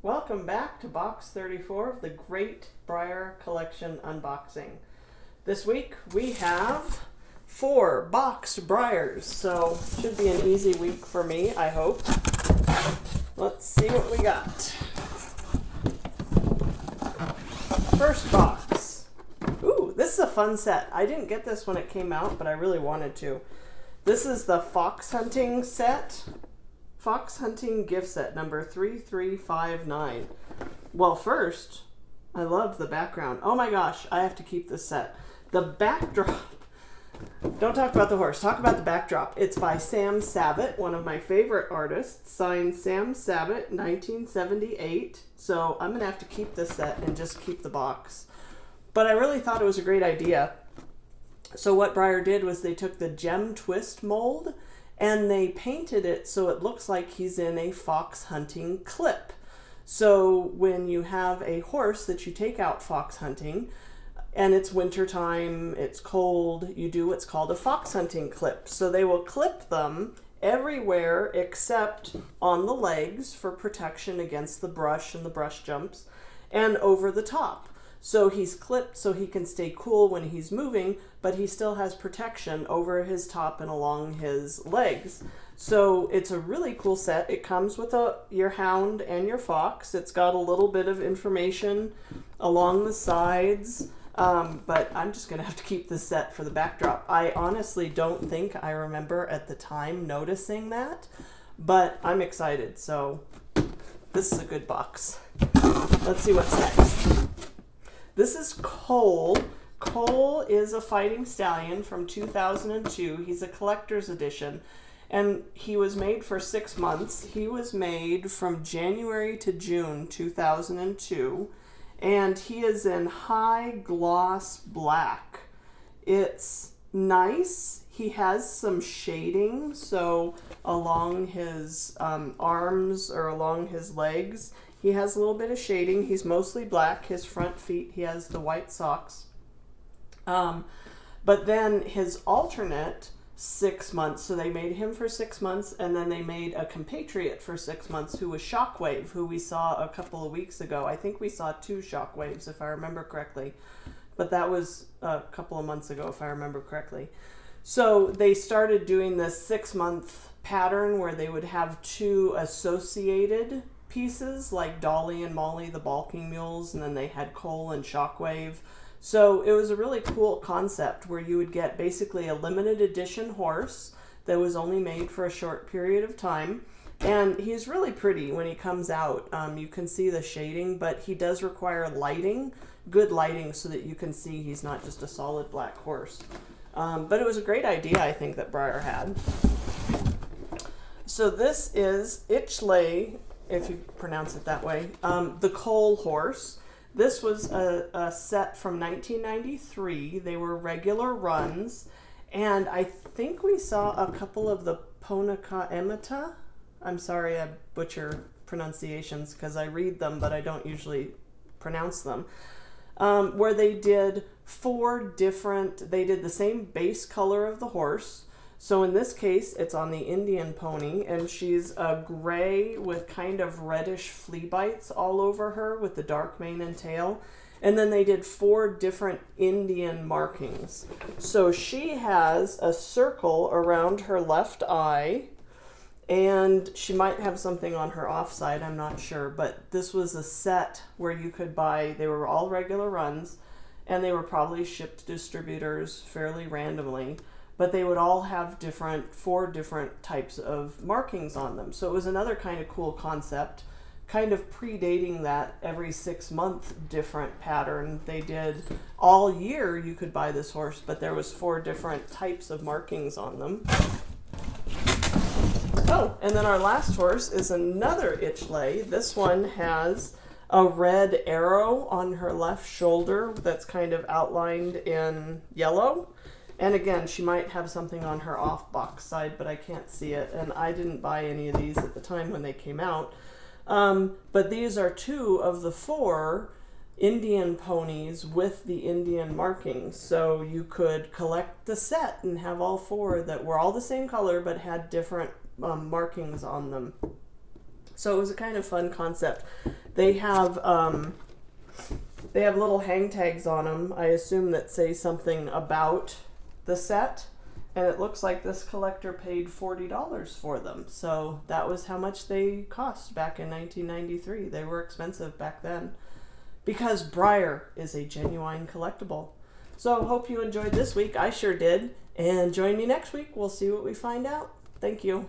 Welcome back to box 34 of the Great Breyer Collection unboxing. This week we have 4 boxed Breyers, so should be an easy week for me, I hope. Let's see what we got. First box. Ooh, this is a fun set. I didn't get this when it came out, but I really wanted to. This is the fox hunting set. Fox Hunting Gift Set number 3359. Well, first, I love the background. Oh my gosh, I have to keep this set. The backdrop. Don't talk about the horse, talk about the backdrop. It's by Sam Savitt, one of my favorite artists. Signed Sam Savitt, 1978. So I'm going to have to keep this set and just keep the box. But I really thought it was a great idea. So what Breyer did was they took the gem twist mold and they painted it so it looks like he's in a fox hunting clip. So when you have a horse that you take out fox hunting, and it's wintertime, it's cold, you do what's called a fox hunting clip. So they will clip them everywhere except on the legs for protection against the brush and the brush jumps, and over the top. So he's clipped so he can stay cool when he's moving, but he still has protection over his top and along his legs. So it's a really cool set. It comes with your hound and your fox. It's got a little bit of information along the sides, but I'm just going to have to keep this set for the backdrop. I honestly don't think I remember at the time noticing that, but I'm excited. So this is a good box. Let's see what's next. This is Cole. Cole is a fighting stallion from 2002. He's a collector's edition, and he was made for 6 months. He was made from January to June 2002, and he is in high gloss black. It's nice. He has some shading, so along his arms or along his legs, he has a little bit of shading. He's mostly black. His front feet, he has the white socks. But then his alternate 6 months, so they made him for 6 months, and then they made a compatriot for 6 months who was Shockwave, who we saw a couple of weeks ago. I think we saw 2 Shockwaves, if I remember correctly. But that was a couple of months ago, if I remember correctly. So they started doing this 6-month pattern where they would have 2 associated pieces like Dolly and Molly, the balking mules, and then they had Cole and Shockwave. So it was a really cool concept where you would get basically a limited edition horse that was only made for a short period of time. And he's really pretty when he comes out. You can see the shading, but he does require lighting, good lighting, so that you can see he's not just a solid black horse. But it was a great idea, I think, that Breyer had. So this is Itchley, if you pronounce it that way, the Cole horse. This was a set from 1993. They were regular runs, and I think we saw a couple of the Ponica Emita. I'm sorry I butcher pronunciations because I read them, but I don't usually pronounce them, where they did 4 different, they did the same base color of the horse. So in this case, it's on the Indian pony, and she's a gray with kind of reddish flea bites all over her with the dark mane and tail. And then they did 4 different Indian markings. So she has a circle around her left eye, and she might have something on her offside, I'm not sure. But this was a set where you could buy, they were all regular runs, and they were probably shipped to distributors fairly randomly. But they would all have 4 different types of markings on them. So it was another kind of cool concept, kind of predating that every 6-month different pattern. They did all year you could buy this horse, but there was 4 different types of markings on them. Oh, and then our last horse is another Itchley. This one has a red arrow on her left shoulder that's kind of outlined in yellow. And again, she might have something on her off box side, but I can't see it. And I didn't buy any of these at the time when they came out. But these are 2 of the 4 Indian ponies with the Indian markings. So you could collect the set and have all 4 that were all the same color but had different markings on them. So it was a kind of fun concept. They have little hang tags on them, I assume, that say something about the set. And it looks like this collector paid $40 for them. So that was how much they cost back in 1993. They were expensive back then. Because Breyer is a genuine collectible. So hope you enjoyed this week. I sure did. And join me next week. We'll see what we find out. Thank you.